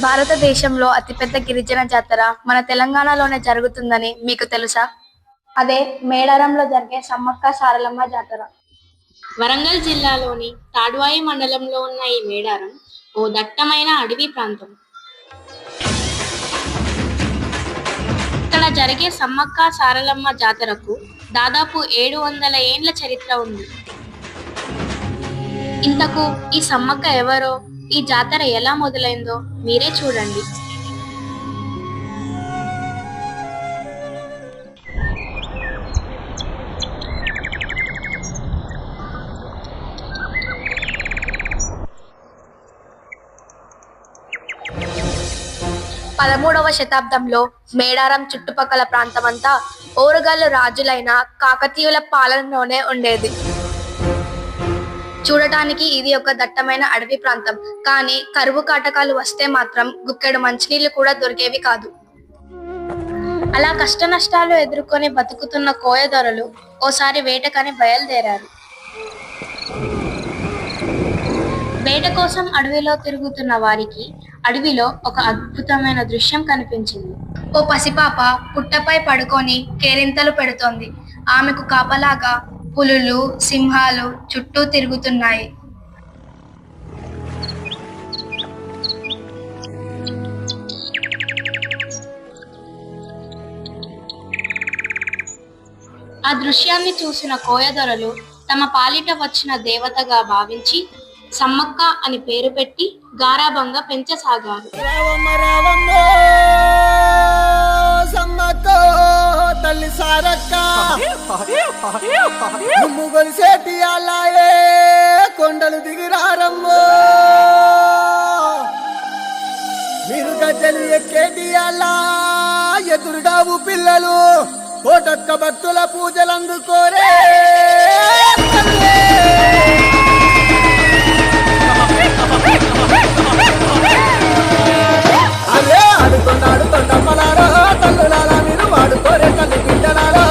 భారతదేశంలో అతిపెద్ద గిరిజన జాతర మన తెలంగాణలోనే జరుగుతుందని మీకు తెలుసా? అదే మేడారంలో జరిగే సమ్మక్క సారలమ్మ జాతర. వరంగల్ జిల్లాలోని తాడ్వాయి మండలంలో ఉన్న ఈ మేడారం ఓ దట్టమైన అడవి ప్రాంతం. ఇక్కడ జరిగే సమ్మక్క సారలమ్మ జాతరకు దాదాపు 700 ఏండ్ల చరిత్ర ఉంది. ఇంతకు ఈ సమ్మక్క ఎవరో, ఈ జాతర ఎలా మొదలైందో మీరే చూడండి. పదమూడవ శతాబ్దంలో మేడారం చుట్టుపక్కల ప్రాంతమంతా ఓరుగల్లు రాజులైన కాకతీయుల పాలనలోనే ఉండేది. చూడటానికి ఇది ఒక దట్టమైన అడవి ప్రాంతం. కానీ కరువు కాటకాలు వస్తే మాత్రం గుక్కెడు మంచినీళ్లు కూడా దొరికేవి కాదు. అలా కష్ట నష్టాలు ఎదుర్కొని బతుకుతున్న కోయదొరలు ఓసారి వేటకని బయలుదేరారు. వేట కోసం అడవిలో తిరుగుతున్న వారికి అడవిలో ఒక అద్భుతమైన దృశ్యం కనిపించింది. ఓ పసిపాప పుట్టపై పడుకొని కేరింతలు పెడుతోంది. ఆమెకు కాపలాగా పులులు, సింహాలు చుట్టూ తిరుగుతున్నాయి. ఆ దృశ్యాన్ని చూసిన కోయదొరలు తమ పాలిట వచ్చిన దేవతగా భావించి సమ్మక్క అని పేరు పెట్టి గారాబంగా పెంచసాగారు. తల్లి సారక్క గొలిసేటి అలాయే కొండలు దిగిరారమ్మో, మీరు గజ్జలు ఎక్కేటి అలా ఎదురుడావు పిల్లలు కోటక్క భక్తుల పూజలు అందుకోరే. అదే ఆడుతున్నాడుతోండమ్మలారా తల్లులారా మీరు వాడుకోరే తల్లి బిడ్డలారా.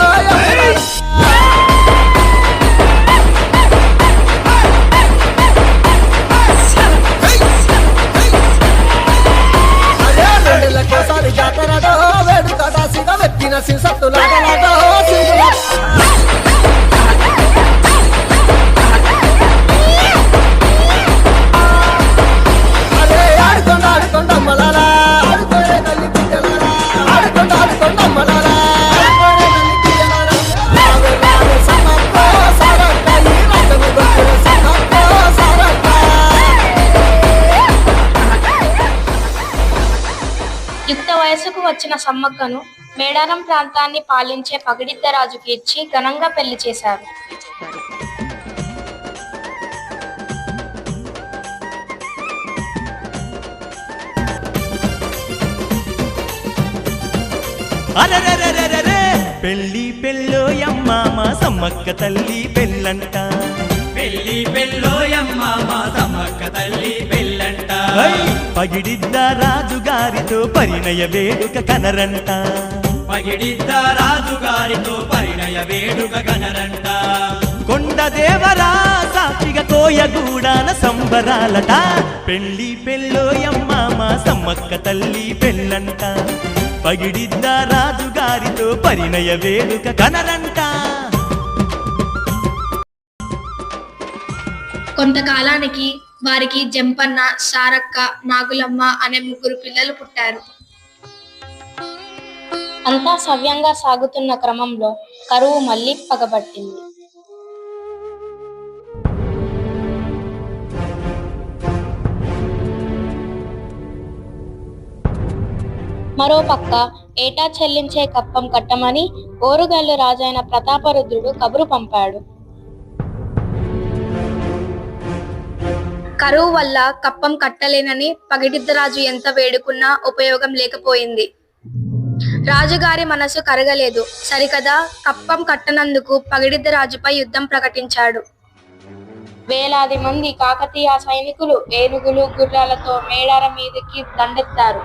అదే రెండేళ్ళకోసారి జాతరదో వేడుకదా సిగ వెక్కిన సిసత్తులాడలాదో యుక్త వయసుకు వచ్చిన సమ్మక్కను మేడారం ప్రాంతాన్ని పాలించే పగిడిద్దరాజుకి ఇచ్చి ఘనంగా పెళ్లి చేశారు. పెళ్లి పెళ్ళోయమ్మ మా సమ్మక్క తల్లి పెళ్ళంట, పెళ్లి పెళ్ళోయమ్మ మా సమ్మక్క తల్లి పెళ్ళంట. పగిడిద్ద రాజుగారితో పరిణయ వేడుక కనరంట, పగిడిద్ద రాజుగారితో పరిణయ వేడుక కనరంట. కొండ దేవరా సాక్షిగా కోయగూడాన సంబరాలట. పెళ్లి పెళ్ళోయమ్మ మా సమ్మక్క తల్లి పెళ్ళంట, పగిడిద్ద రాజుగారితో పరిణయ వేడుక కనరంట. కొంతకాలానికి వారికి జంపన్న, సారక్క, నాగులమ్మ అనే 3 పిల్లలు పుట్టారు. అంతా సవ్యంగా సాగుతున్న క్రమంలో కరువు మళ్లీ పగబట్టింది. మరోపక్క ఏటా చెల్లించే కప్పం కట్టమని ఓరుగల్లు రాజైన ప్రతాపరుద్రుడు కబురు పంపాడు. కరువు వల్ల కప్పం కట్టలేనని పగిడిద్దరాజు ఎంత వేడుకున్నా ఉపయోగం లేకపోయింది. రాజుగారి మనసు కరగలేదు. సరికదా కప్పం కట్టనందుకు పగిడిద్దరాజుపై యుద్ధం ప్రకటించాడు. వేలాది మంది కాకతీయ సైనికులు ఏనుగులు, గుర్రాలతో మేడారం మీదకి దండెత్తారు.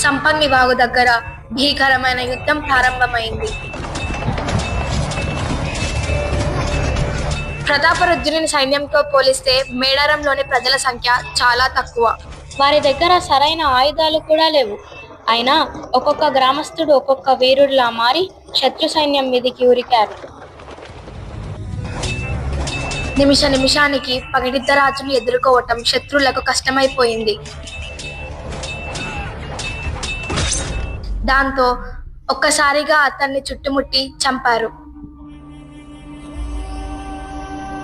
సంపంగి వాగు దగ్గర భీకరమైన యుద్ధం ప్రారంభమైంది. ప్రతాపరుద్రుని సైన్యంతో పోలిస్తే మేడారంలోని ప్రజల సంఖ్య చాలా తక్కువ. వారి దగ్గర సరైన ఆయుధాలు కూడా లేవు. అయినా ఒక్కొక్క గ్రామస్తుడు ఒక్కొక్క వీరుడిలా మారి శత్రు సైన్యం మీదికి ఉరికారు. నిమిషానికి పగిడిద్దరాజును ఎదుర్కోవటం శత్రువులకు కష్టమైపోయింది. దాంతో ఒక్కసారిగా అతన్ని చుట్టుముట్టి చంపారు.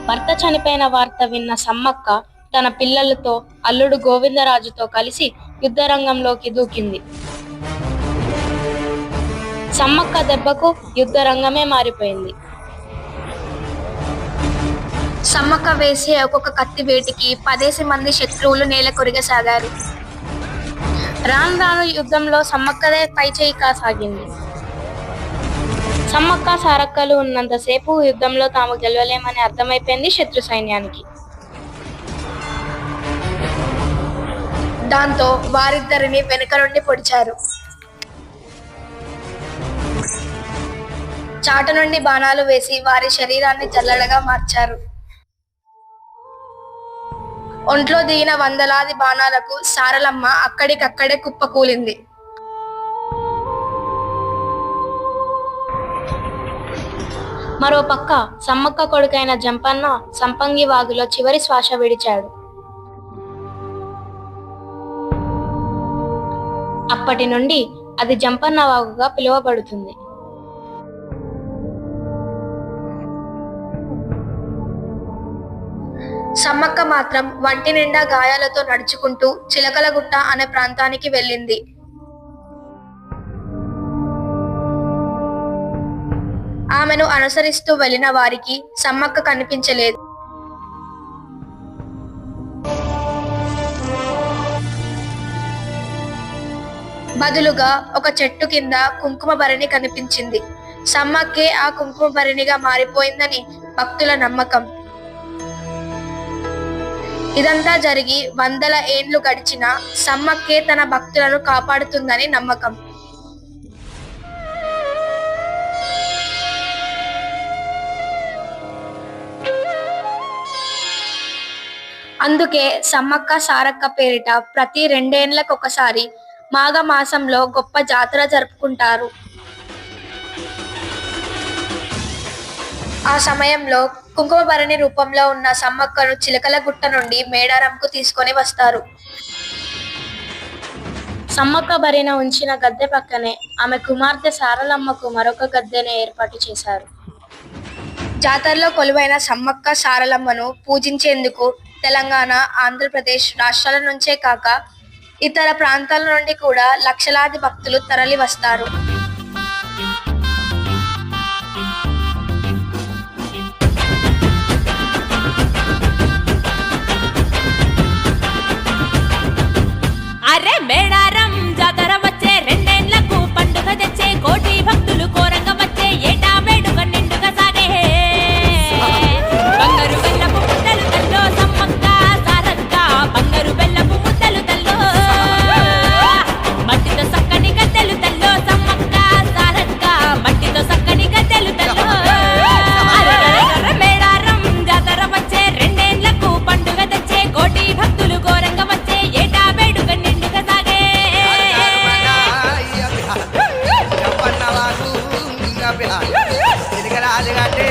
భర్త చనిపోయిన వార్త విన్న సమ్మక్క తన పిల్లలతో అల్లుడు గోవిందరాజుతో కలిసి యుద్ధరంగంలోకి దూకింది. సమ్మక్క దెబ్బకు యుద్ధరంగమే మారిపోయింది. సమ్మక్క వేసే ఒక్కొక్క కత్తి వేటికి 10 మంది శత్రువులు నేల కొరిగసాగారు. రాను రాను యుద్ధంలో సమ్మక్కదే పైచేయి కాసాగింది. సమ్మక్క సారక్కలు ఉన్నంతసేపు యుద్ధంలో తాము గెలవలేమని అర్థమైపోయింది శత్రు సైన్యానికి. దాంతో వారిద్దరిని వెనుక నుండి పొడిచారు. చాట నుండి బాణాలు వేసి వారి శరీరాన్ని జల్లెడగా మార్చారు. ఒంట్లో దిగిన వందలాది బాణాలకు సారలమ్మ అక్కడికక్కడే కుప్పకూలింది. మరో పక్క సమ్మక్క కొడుకైన జంపన్న సంపంగి వాగులో చివరి శ్వాస విడిచాడు. అప్పటి నుండి అది జంపన్న వాగుగా పిలువబడుతుంది. సమ్మక్క మాత్రం వంటి నిండా గాయాలతో నడుచుకుంటూ చిలకలగుట్ట అనే ప్రాంతానికి వెళ్ళింది. ఆమెను అనుసరిస్తూ వెళ్లిన వారికి సమ్మక్క కనిపించలేదు. బదులుగా ఒక చెట్టు కింద కుంకుమ భరణి కనిపించింది. సమ్మక్కే ఆ కుంకుమ భరణిగా మారిపోయిందని భక్తుల నమ్మకం. ఇదంతా జరిగి వందల ఏండ్లు గడిచినా సమ్మక్కే తన భక్తులను కాపాడుతుందని నమ్మకం. అందుకే సమ్మక్క సారక్క పేరిట ప్రతి 2 ఏండ్లకు ఒకసారి మాఘ మాసంలో గొప్ప జాతర జరుపుకుంటారు. ఆ సమయంలో కుంకుమ భరణి రూపంలో ఉన్న సమ్మక్కను చిలకలగుట్ట నుండి మేడారంకు తీసుకొని వస్తారు. సమ్మక్క భరిన ఉంచిన గద్దె పక్కనే ఆమె కుమార్తె సారలమ్మకు మరొక గద్దెను ఏర్పాటు చేశారు. జాతరలో కొలువైన సమ్మక్క సారలమ్మను పూజించేందుకు తెలంగాణ, ఆంధ్రప్రదేశ్ రాష్ట్రాల నుంచే కాక ఇతర ప్రాంతాల నుండి కూడా లక్షలాది భక్తులు తరలి వస్తారు. అరే మేడారం జాతర వచ్చే 2 ఏండ్లకు పండుగ తెచ్చే కోటి భక్తులు కోరంగ వచ్చే ఏటా వేడుక నిండుగా సాగే. బంగారు బెల్లపు ముద్దలు తల్లో సమ్మక్క సారక్క, బంగారు బెల్లపు ముద్దలు తల్లో మట్టితో సక్కని గద్దెలు తల్లో సమ్మక్క సారక్క, మట్టితో సక్కని గద్దెలు తల్లో. మేడారం జాతర వచ్చే 2 ఏండ్లకు పండుగ తెచ్చే కోటి భక్తులు కోరంగ వచ్చే ఏటా వేడుక నిండుగా సాగే. రాజుగట్టే